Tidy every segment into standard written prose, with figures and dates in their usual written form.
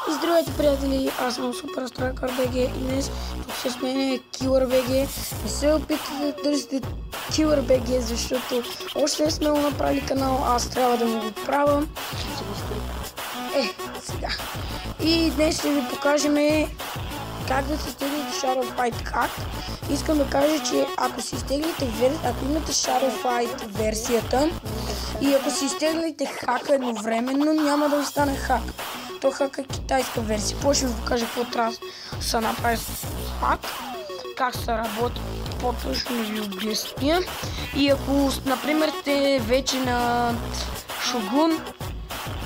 И здравейте, приятели, аз съм Superstriker BG и днес тук с мен е Killer BG. Не се опитате да търсите Killer BG, защото още не сме го направили канал, аз трябва да му го правя. Сега. И днес ще ви покажем как да се изтеглите Shadow Fight хак. Искам да кажа, че ако си изтеглите ако имате Shadow Fight версията и ако си изтеглите хака едновременно, няма да ви стане хак. То хак е китайска версия. После ще ви покажа какво трябва да се направи с хак, как се работи, по-точно ви обясня. И ако, например, сте вече на Shogun,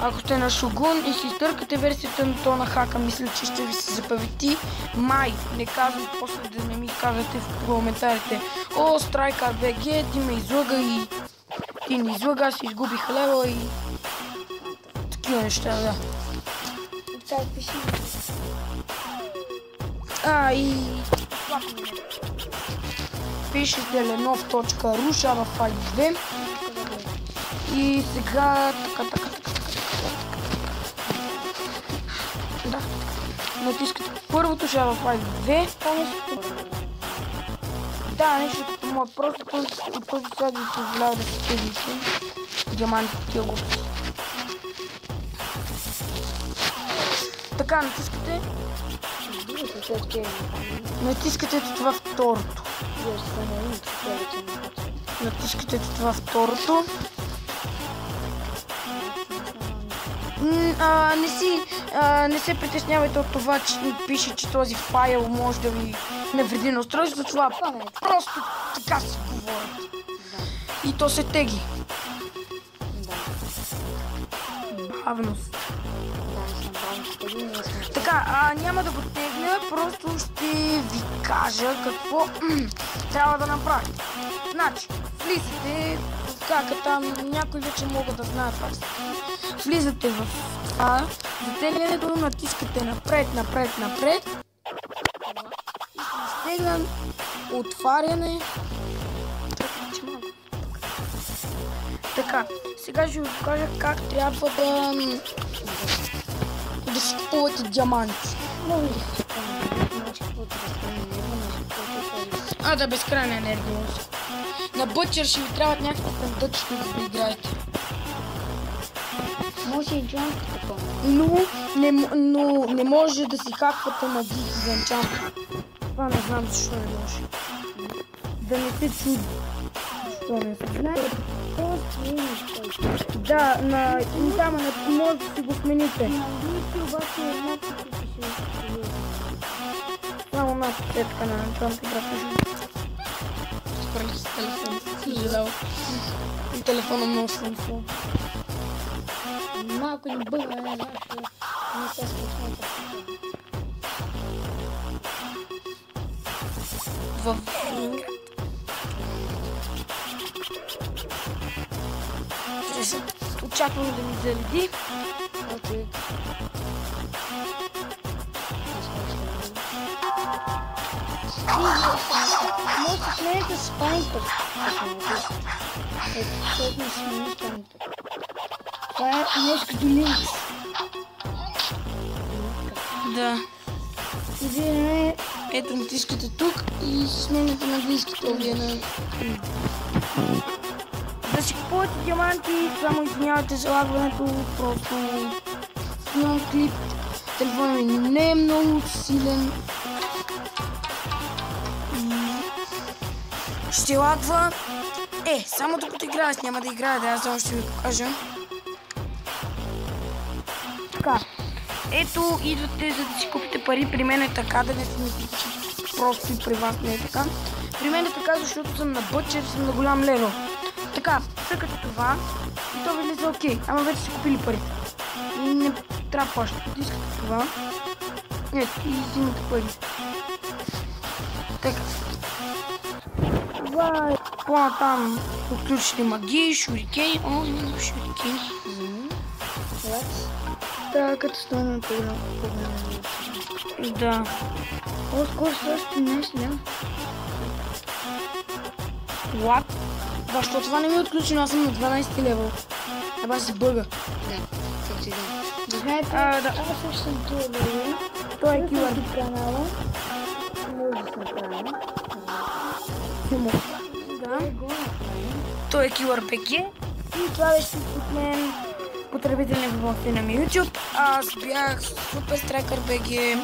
ако сте на Shogun и си изтъркате версията на то на хака, мисля, че ще ви се запавети май. Не казвам после да не ми казвате в коментарите: о, Striker BG, ти ме излъга и ти не излъга, аз изгубих лева и такива неща, да. И пишете Lenov.ru Shadow Fight 2 и сега натискате първото Shadow Fight 2. Да, нещо като моят, просто първо сега ви позволява да се теглите диамантите тия глупости. Така, натискате това второто. Натискате това второто. Не се притеснявайте от това, че пише, че този файл може да ви навреди на устройството. Това просто така се говорят. И то се тегли. Бавност. Така, няма да го тегля, просто ще ви кажа какво трябва да направите. Значи, влизате в кака там, някои вече могат да знаят как се. Влизате в това, затеглянето, натискате напред. Изтеглям, отваряне. Така, сега ще ви покажа как трябва да си купувате диаманти. Да, безкрайна енергия. На Бъчър ще ви трябват някакви пендъчки да играете. Може и джамп такова. Но не може да си хаквате на гиг за енчант. Това не знам защо не може. Да не се чуди. Защо не се знае? Да, там може да си го смените. На английски обаче е еднакво като си само една сетка на енчант играта. Спрели с телефон. Съжалявам. И телефона много слънфо. Малко ни бъга, не се случва. В Ленинград. Очаквам да ми зареди. Окей. Може да смените спайнтър. Ето, смени спайнтър. Това е нещо като линкс. Да. И вие ето, натискате тук и смените на английските овия на... Да си купувате диаманти, само извинявайте за лагването, просто снимам клип. Телефонът ми не е много силен. Ще лагва. Само докато играя, аз няма да играя, да, аз само ще ви покажа. Така. Ето, идвате за да си купите пари. При мен е така, да не си мислите, че просто и при вас не е така. При мен е така, защото съм на Бъчър, съм на голям левел. Така, цъкате това и то ви влиза окей. Ама вече си купили парите. И не трябва да плащате. Искате това. Ето, и взимате пари. Така. Това е плана там. Отключите магии, шурикени. О, има много шурикени. да, като стана по-голямо. Да. Скоро също нещо, да. What? Защо това не ми е отключено? Аз съм на 12 левел. Еба си бъга. Да, как си да. Знаете, Да. аз също съм това. Той е QR. В канала. Може да се направим. Да. Го направим. Той е QRPG. И това беше от мен. Потребителни информации на ми YouTube. Аз бях Super Striker BG.